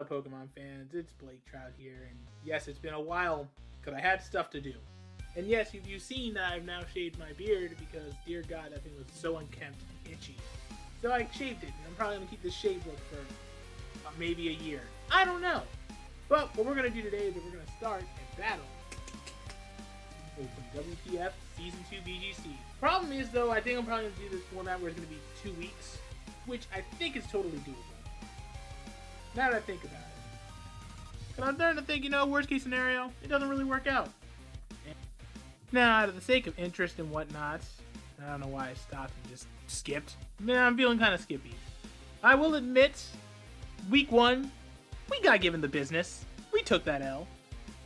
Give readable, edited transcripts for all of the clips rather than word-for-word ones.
Pokemon fans, it's Blaiktrout here, and yes, it's been a while because I had stuff to do. And yes, you've seen that I've now shaved my beard because, dear God, that thing was so unkempt and itchy. So I shaved it, and I'm probably going to keep this shave look for maybe a year. I don't know. But what we're going to do today is we're going to start and battle with some WPF Season 2 VGC. Problem is, though, I think I'm probably going to do this format where it's going to be 2 weeks, which I think is totally doable. Now that I think about it. But I'm starting to think, worst case scenario, it doesn't really work out. Now, out of the sake of interest and whatnot, I don't know why I stopped and just skipped. Man, I'm feeling kind of skippy. I will admit, week 1, we got given the business. We took that L.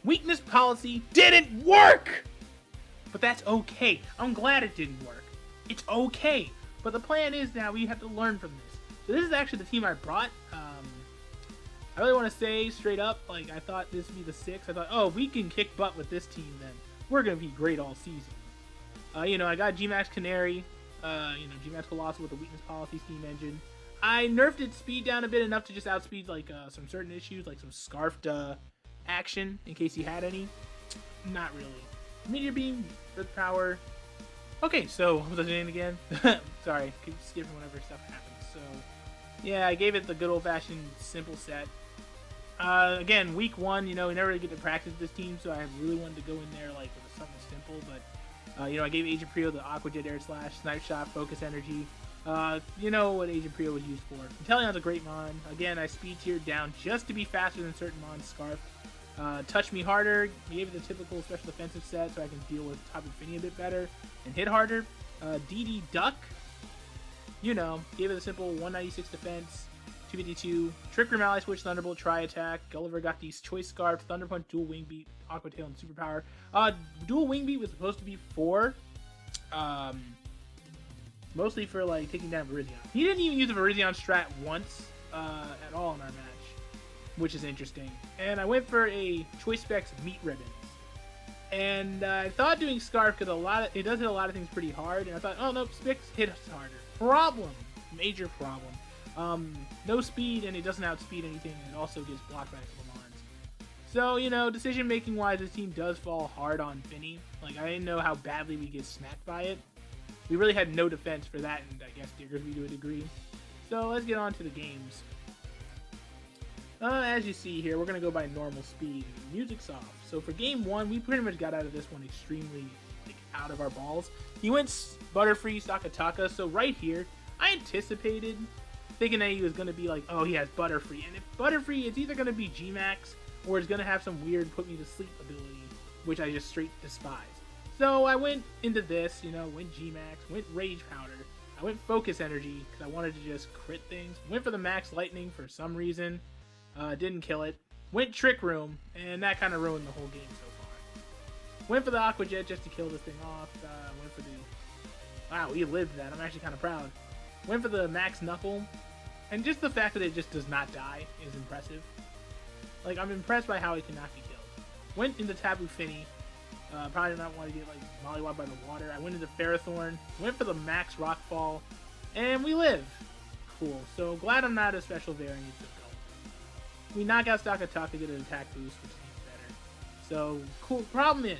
Weakness policy didn't work! But that's okay. I'm glad it didn't work. It's okay. But the plan is now we have to learn from this. So this is actually the team I brought. I really want to say straight up, like, I thought this would be the 6. I thought, oh, if we can kick butt with this team, then we're going to be great all season. I got G-Max Canary, G-Max Colossal with the weakness policy steam engine. I nerfed its speed down a bit enough to just outspeed, like, some certain issues, like some scarfed action, in case he had any. Not really. Meteor Beam, Earth Power. Okay, so, what was I doing again? Sorry, keep skipping whenever stuff happens. So, yeah, I gave it the good old-fashioned simple set. Again, week 1, we never really get to practice this team, so I really wanted to go in there like with something simple. But I gave Agent Prio the Aqua Jet Air Slash, Snipe Shot, Focus Energy. You know what Agent Prio was used for. Inteleon's a great mon. Again, I speed tiered down just to be faster than certain mons. Scarf. Touch Me Harder. Gave it the typical special defensive set, so I can deal with Tapu Fini a bit better and hit harder. DD Duck. Gave it a simple 196 defense. 252, Trick Room Ally Switch, Thunderbolt, Tri-Attack. Gulliver got these Choice Scarf, Thunder Punch, Dual Wing Beat, Aqua Tail, and Superpower. Dual Wing Beat was supposed to be for, mostly for, like, taking down Virizion. He didn't even use the Virizion strat once, at all in our match, which is interesting. And I went for a Choice Specs Meat Ribbons. And I thought doing Scarf, because it does hit a lot of things pretty hard, and I thought, oh, no, Specs hits harder. Problem. Major problem. No speed, and it doesn't outspeed anything, and it also gets blocked by a couple mons. So, decision-making wise, this team does fall hard on Finny. Like, I didn't know how badly we get smacked by it. We really had no defense for that, and I guess Diggersby to a degree. So, let's get on to the games. As you see here, we're going to go by normal speed. Music's off. So, for game 1, we pretty much got out of this one extremely, out of our balls. He went Butterfree, Sakataka, so right here, I anticipated thinking that he was going to be like, oh, he has Butterfree. And if Butterfree, it's either going to be G-Max or it's going to have some weird put-me-to-sleep ability, which I just straight despise. So I went into this, went G-Max, went Rage Powder. I went Focus Energy because I wanted to just crit things. Went for the Max Lightning for some reason. Didn't kill it. Went Trick Room, and that kind of ruined the whole game so far. Went for the Aqua Jet just to kill this thing off. Went for the... Wow, he lived that. I'm actually kind of proud. Went for the Max Knuckle. And just the fact that it just does not die is impressive. Like, I'm impressed by how it cannot be killed. Went into Tapu Fini. Probably did not want to get, like, mollywopped by the water. I went into Ferrothorn. Went for the Max Rockfall. And we live. Cool. So, glad I'm not a special variant of Gulliver. We knock out Sakataka, get an attack boost, which seems better. So, cool. Problem,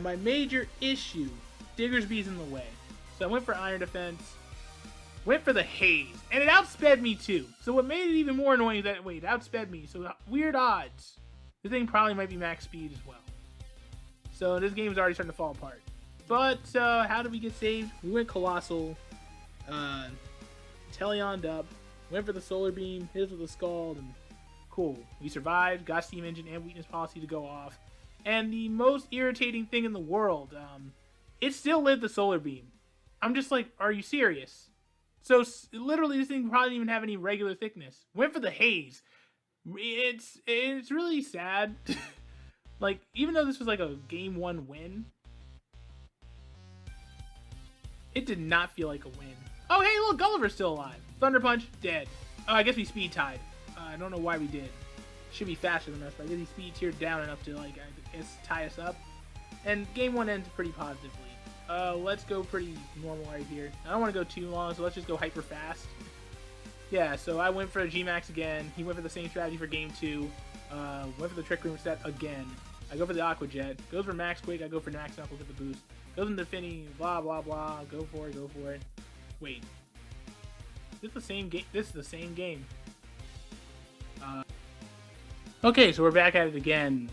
my major issue, Diggersby's in the way. So, I went for Iron Defense. Went for the Haze, and it outsped me too. So what made it even more annoying is that, wait, it outsped me, so weird odds. This thing probably might be max speed as well. So this game's already starting to fall apart. But, how did we get saved? We went Colossal, Teleon'd up, went for the Solar Beam, hit us with a Scald, and cool. We survived, got Steam Engine and Weakness Policy to go off. And the most irritating thing in the world, it still lived the Solar Beam. I'm just like, are you serious? So, literally, this thing probably didn't even have any regular thickness. Went for the Haze. It's really sad. Like, even though this was like a game 1 win, it did not feel like a win. Oh, hey, look, Gulliver's still alive. Thunder Punch, dead. Oh, I guess we speed tied. I don't know why we did. Should be faster than us, but I guess he speed tiered down enough to, like, I guess, tie us up. And game 1 ends pretty positively. Let's go pretty normal right here. I don't want to go too long, so let's just go hyper fast. Yeah, so I went for a G-Max again. He went for the same strategy for game 2. Went for the Trick Room set again. I go for the Aqua Jet. Goes for Max Quick. I go for Max Knuckles with the boost. Goes into Finny. Blah, blah, blah. Go for it. Go for it. Wait. Is this the same game? This is the same game. Okay, so we're back at it again.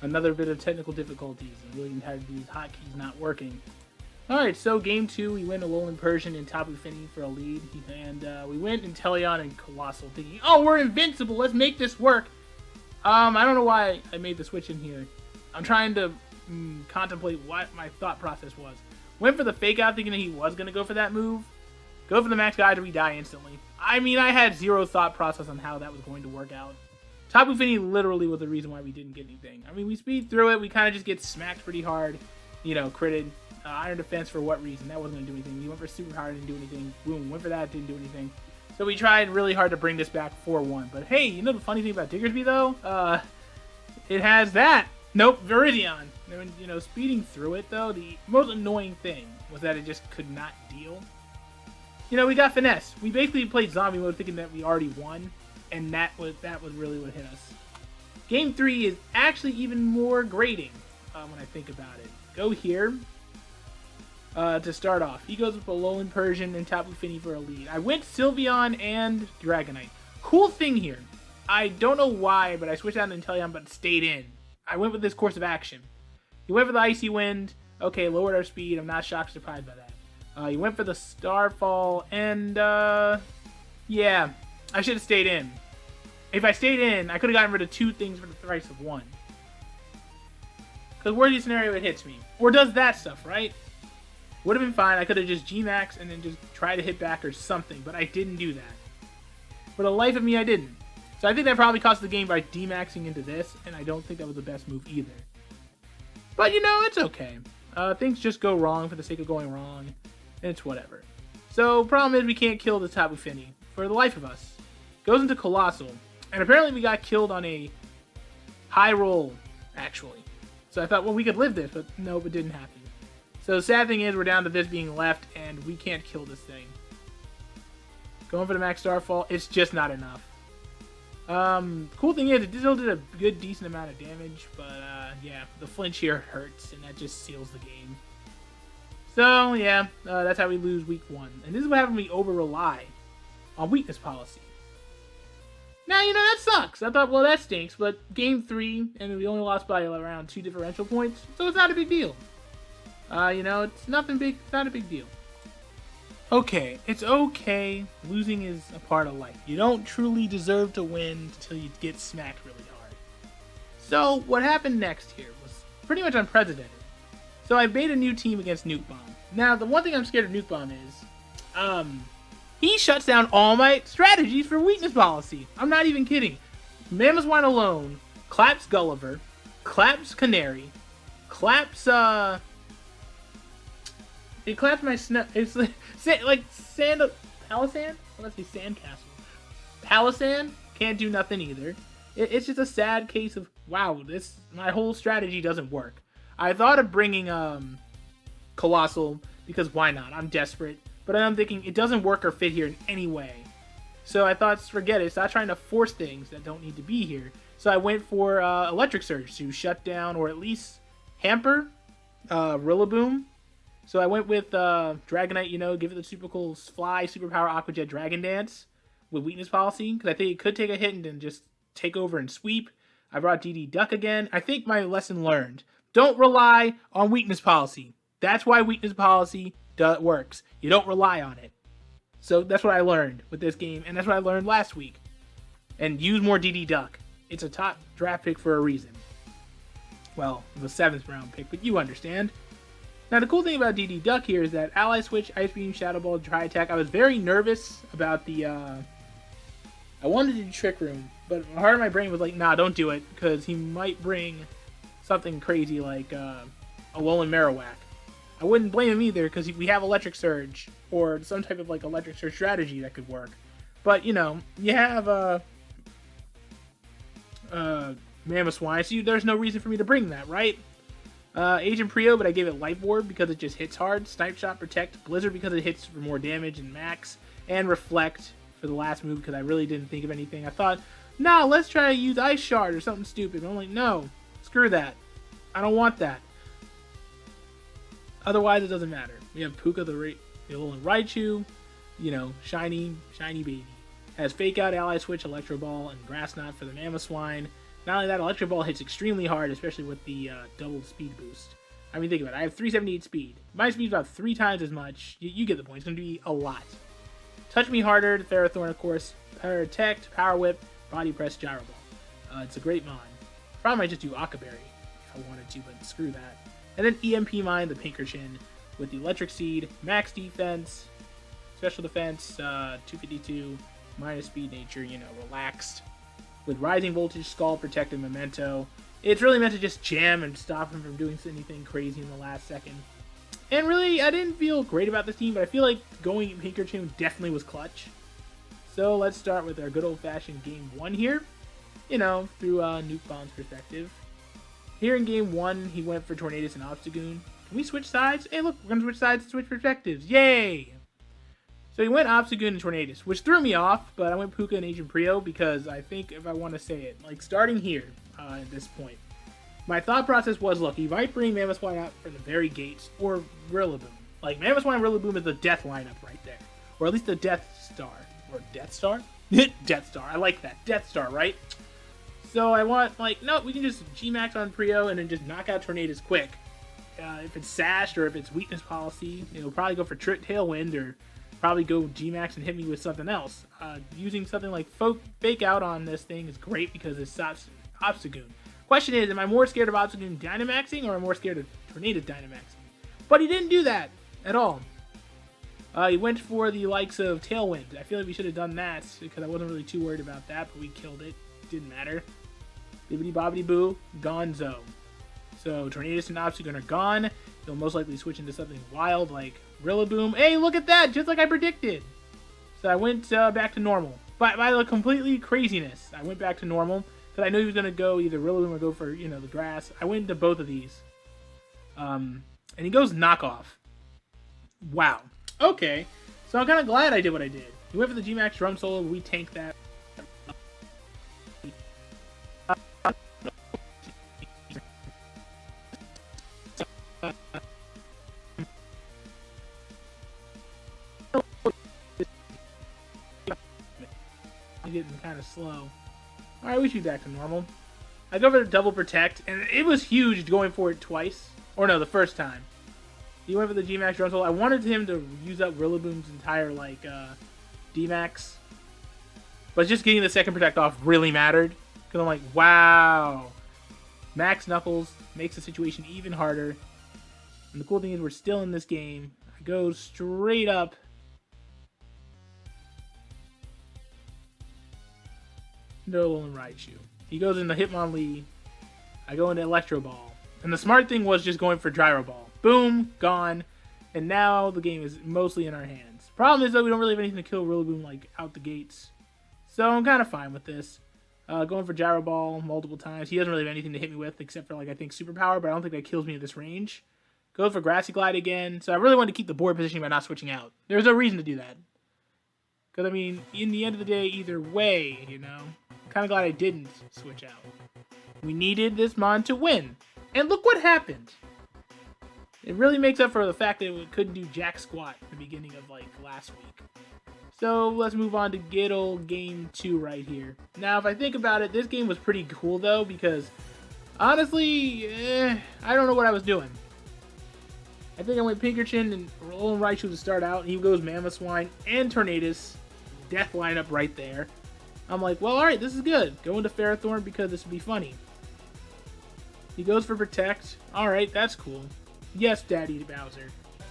Another bit of technical difficulties. I'm really tired of these hotkeys not working. Alright, so game 2, we went Alolan Persian and Tapu Fini for a lead. And we went Inteleon and Colossal, thinking, oh, we're invincible, let's make this work. I don't know why I made the switch in here. I'm trying to contemplate what my thought process was. Went for the fake out, thinking that he was going to go for that move. Go for the Max Guide, we die instantly. I mean, I had zero thought process on how that was going to work out. Tapu Fini literally was the reason why we didn't get anything. I mean, we speed through it, we kind of just get smacked pretty hard. You know, critted. Iron Defense for what reason? That wasn't going to do anything. We went for Super Power, didn't do anything. Boom, went for that, didn't do anything. So we tried really hard to bring this back 4-1. But hey, you know the funny thing about Diggersby, though? It has that. Nope, Viridion. You know, speeding through it, though, the most annoying thing was that it just could not deal. You know, we got Finesse. We basically played Zombie mode thinking that we already won. And that was really what hit us. Game 3 is actually even more grating when I think about it. Go here. To start off, he goes with Alolan Persian and Tapu Fini for a lead. I went Sylveon and Dragonite. Cool thing here. I don't know why, but I switched out an Inteleon, but stayed in. I went with this course of action. He went for the Icy Wind. Okay, lowered our speed. I'm not shocked or surprised by that. He went for the Starfall, and yeah, I should have stayed in. If I stayed in, I could have gotten rid of 2 things for the price of 1. Because worst scenario, it hits me. Or does that stuff, right? Would have been fine. I could have just G-Max and then just tried to hit back or something, but I didn't do that. For the life of me, I didn't. So I think that probably cost the game by D-Maxing into this, and I don't think that was the best move either. But, you know, it's okay. Things just go wrong for the sake of going wrong, and it's whatever. So, problem is we can't kill the Tapu Fini for the life of us. Goes into Colossal, and apparently we got killed on a high roll, actually. So I thought, well, we could live this, but nope, it didn't happen. So the sad thing is we're down to this being left, and we can't kill this thing. Going for the Max Starfall, it's just not enough. Cool thing is, it still did a good, decent amount of damage, but yeah, the flinch here hurts, and that just seals the game. So yeah, that's how we lose week 1. And this is what happens when we over-rely on weakness policy. Now, you know, that sucks. I thought, well, that stinks, but game 3, and we only lost by around 2 differential points, so it's not a big deal. You know, it's nothing big. It's not a big deal. Okay, it's okay. Losing is a part of life. You don't truly deserve to win until you get smacked really hard. So, what happened next here was pretty much unprecedented. So, I made a new team against Nuke Bomb. Now, the one thing I'm scared of Nuke Bomb is, he shuts down all my strategies for weakness policy. I'm not even kidding. Mamoswine alone claps Gulliver, claps Canary, claps, it claps my it's like Sand, Palisand? Let's say Sandcastle. Palisand can't do nothing either. It's just a sad case of, wow, my whole strategy doesn't work. I thought of bringing, Colossal, because why not? I'm desperate. But I'm thinking, it doesn't work or fit here in any way. So I thought, forget it. Stop trying to force things that don't need to be here. So I went for Electric Surge to shut down, or at least hamper, Rillaboom. So I went with Dragonite, you know, give it the super cool Fly, Superpower, Aqua Jet, Dragon Dance with weakness policy. Because I think it could take a hit and then just take over and sweep. I brought DD Duck again. I think my lesson learned. Don't rely on weakness policy. That's why weakness policy works. You don't rely on it. So that's what I learned with this game, and that's what I learned last week. And use more DD Duck. It's a top draft pick for a reason. Well, it was a 7th round pick, but you understand. Now, the cool thing about DD Duck here is that Ally Switch, Ice Beam, Shadow Ball, Dry Attack. I was very nervous about the, I wanted to do Trick Room, but the heart of my brain was like, nah, don't do it, because he might bring something crazy like a Alolan Marowak. I wouldn't blame him either, because we have Electric Surge, or some type of like Electric Surge strategy that could work. But, you know, you have Mamoswine, so there's no reason for me to bring that, right? Agent Prio, but I gave it Life Orb because it just hits hard. Snipe Shot, Protect, Blizzard because it hits for more damage and max, and Reflect for the last move because I really didn't think of anything. I thought, nah, let's try to use Ice Shard or something stupid. But I'm like, no, screw that. I don't want that. Otherwise, it doesn't matter. We have Puka the little Raichu, you know, shiny baby. Has Fake Out, Ally Switch, Electro Ball, and Grass Knot for the Mamoswine. Not only that, Electro Ball hits extremely hard, especially with the double speed boost. I mean, think about it. I have 378 speed. My speed is about 3 times as much. You get the point. It's going to be a lot. Touch Me Harder, the Ferrothorn, of course. Protect, Power Whip, Body Press, Gyro Ball. It's a great mon. Probably might just do Akaberry if I wanted to, but screw that. And then EMP Mine, the Pinkerchin, with the Electric Seed, Max Defense, Special Defense, 252, minus Speed Nature, you know, relaxed. With Rising Voltage, Skull, Protective Memento. It's really meant to just jam and stop him from doing anything crazy in the last second. And really, I didn't feel great about this team, but I feel like going Pinkerchin definitely was clutch. So let's start with our good old-fashioned Game 1 here. You know, through Nuke Bomb's perspective. Here in Game 1, he went for Tornadus and Obstagoon. Can we switch sides? Hey, look, we're going to switch sides and switch perspectives. Yay! So he went Obstagoon and Tornadus, which threw me off, but I went Puka and Agent Prio because I think, if I want to say it, like starting here at this point, my thought process was, look, he might bring Mamoswine out from the very gates, or Rillaboom. Like, Mamoswine and Rillaboom is the death lineup right there. Or at least the Death Star. Or Death Star? Death Star. I like that. Death Star, right? So I want, like, no, we can just G-Max on Prio and then just knock out Tornadus quick. If it's Sashed or if it's Weakness Policy, it'll probably go for Tailwind or probably go G-Max and hit me with something else. Using something like Fake Out on this thing is great because it stops Obstagoon. Question is, am I more scared of Obstagoon Dynamaxing or am I more scared of Tornadus Dynamaxing? But he didn't do that at all. He went for the likes of Tailwind. I feel like we should have done that because I wasn't really too worried about that, but we killed it. Didn't matter. Bibbidi Bobbidi Boo, Gonzo. So Tornadus and Obstagoon are gone. He'll most likely switch into something wild like Rillaboom. Hey, look at that! Just like I predicted! So I went back to normal. But by the completely craziness, I went back to normal. Because I knew he was going to go either Rillaboom or go for, you know, the grass. I went into both of these. And he goes Knockoff. Wow. Okay. So I'm kind of glad I did what I did. He went for the G-Max Drum Solo. We tanked that. Getting kind of slow. Alright, we should be back to normal. I go for the Double Protect, and it was huge going for it twice. Or no, the first time. He went for the G-Max Drum Solo. I wanted him to use up Rillaboom's entire, like, D-Max. But just getting the second Protect off really mattered. Because I'm like, wow. Max Knuckles makes the situation even harder. And the cool thing is we're still in this game. I go straight up. Nolan Raichu. He goes into Hitmonlee. I go into Electro Ball. And the smart thing was just going for Gyro Ball. Boom, gone. And now the game is mostly in our hands. Problem is, though, we don't really have anything to kill Rillaboom, like, out the gates. So I'm kind of fine with this. Going for Gyro Ball multiple times. He doesn't really have anything to hit me with, except for, like, I think Superpower, but I don't think that kills me at this range. Go for Grassy Glide again. So I really wanted to keep the board positioning by not switching out. There's no reason to do that. Because, I mean, in the end of the day, either way, you know. I'm kind of glad I didn't switch out. We needed this mon to win. And look what happened. It really makes up for the fact that we couldn't do jack squat at the beginning of, like, last week. So let's move on to good old game 2 right here. Now, if I think about it, this game was pretty cool, though, because honestly, I don't know what I was doing. I think I went Pinkerchin and Roland Raichu to start out, and he goes Mamoswine and Tornadus. Death lineup right there. I'm like, well, alright, this is good. Go into Ferrothorn because this would be funny. He goes for Protect. Alright, that's cool. Yes, Daddy Bowser.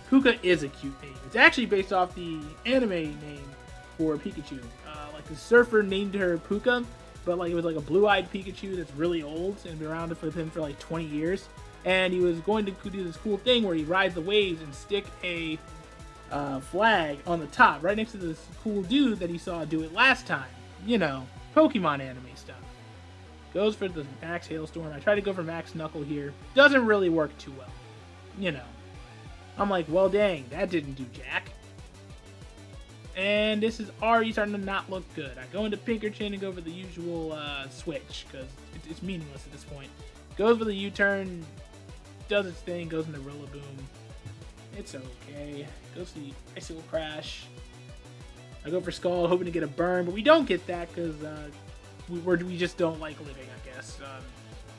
Puka is a cute name. It's actually based off the anime name for Pikachu. Like the surfer named her Puka, but like it was like a blue-eyed Pikachu that's really old and been around with him for like 20 years. And he was going to do this cool thing where he rides the waves and stick a flag on the top, right next to this cool dude that he saw do it last time. You know, Pokemon anime stuff. Goes for the Max Hailstorm. I try to go for Max Knuckle here. Doesn't really work too well. You know. I'm like, well, dang, that didn't do jack. and this is already starting to not look good. I go into Pinkerton and go for the usual switch, because it's meaningless at this point. Goes for the U-turn, does its thing, goes into Rillaboom. It's okay. Goes to the Icicle Crash. I go for Scald, hoping to get a burn, but we don't get that, because we just don't like living, I guess.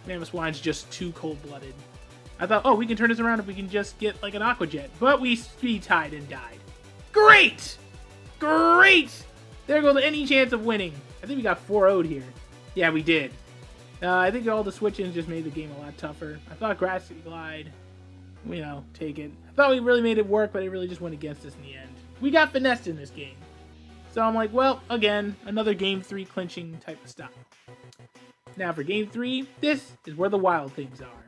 Mamoswine's just too cold-blooded. I thought, oh, we can turn this around if we can just get, like, an Aqua Jet. But we speed-tied and died. Great! Great! There goes any chance of winning. I think we got 4-0'd here. Yeah, we did. I think all the switch-ins just made the game a lot tougher. I thought Grass Glide, you know, take it. I thought we really made it work, but it really just went against us in the end. We got finessed in this game. So I'm like, well, again, another Game 3 clinching type of style. Now for Game 3, this is where the wild things are.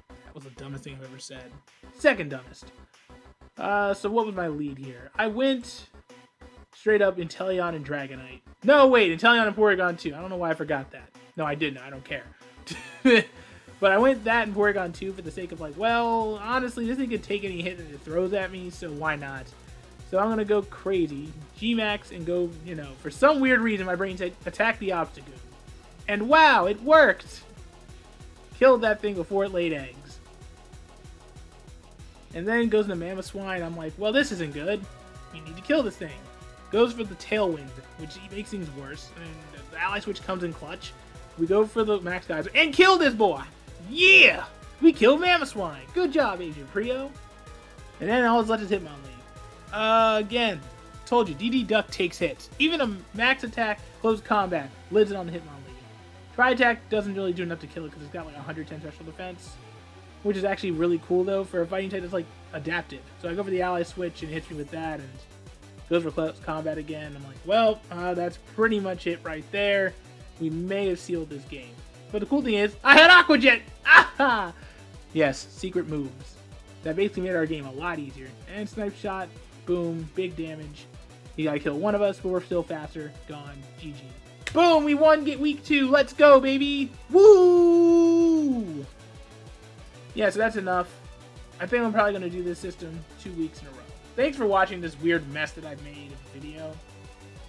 That was the dumbest thing I've ever said. Second dumbest. So what was my lead here? I went straight up Inteleon and Dragonite. No, wait, Inteleon and Porygon 2. I don't know why I forgot that. No, I didn't. I don't care. But I went that and Porygon 2 for the sake of like, well, honestly, this thing could take any hit that it throws at me, so why not? So I'm going to go crazy, G-Max, and go, you know, for some weird reason, my brain said, attack the Obstagoon. And wow, it worked! Killed that thing before it laid eggs. And then goes into Mamoswine. I'm like, well, this isn't good. We need to kill this thing. Goes for the Tailwind, which makes things worse. And the Ally Switch comes in clutch. We go for the Max Geyser and kill this boy! Yeah! We killed Mamoswine. Good job, Agent Prio. And then all that's left is Hitmonlee. Again, told you, DD Duck takes hits. Even a max attack, close combat, lives it on the Hitmonlee. Tri-Attack doesn't really do enough to kill it because it's got like 110 special defense, which is actually really cool though for a fighting type that's like adaptive. So I go for the Ally Switch and it hits me with that and goes for close combat again. I'm like, well, that's pretty much it right there. We may have sealed this game. But the cool thing is, I had Aqua Jet! Aha! Yes, secret moves. That basically made our game a lot easier. And Snipe Shot, boom, big damage. You gotta kill one of us, but we're still faster. Gone. GG. Boom! We won week 2. Let's go, baby! Woo! Yeah, so that's enough. I think I'm probably gonna do this system 2 weeks in a row. Thanks for watching this weird mess that I've made of the video.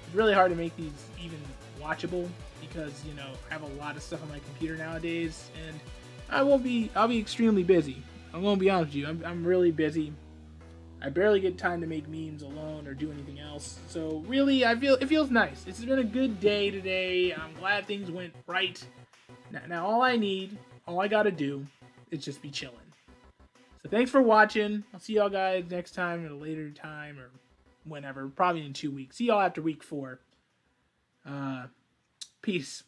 It's really hard to make these even watchable because, you know, I have a lot of stuff on my computer nowadays, and I'll be extremely busy. I'm gonna be honest with you. I'm really busy. I barely get time to make memes alone or do anything else. So really, it feels nice. It's been a good day today. I'm glad things went right. Now all I gotta do is just be chilling. So thanks for watching. I'll see y'all guys next time at a later time or whenever. Probably in 2 weeks. See y'all after week 4. Peace.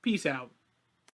Peace out.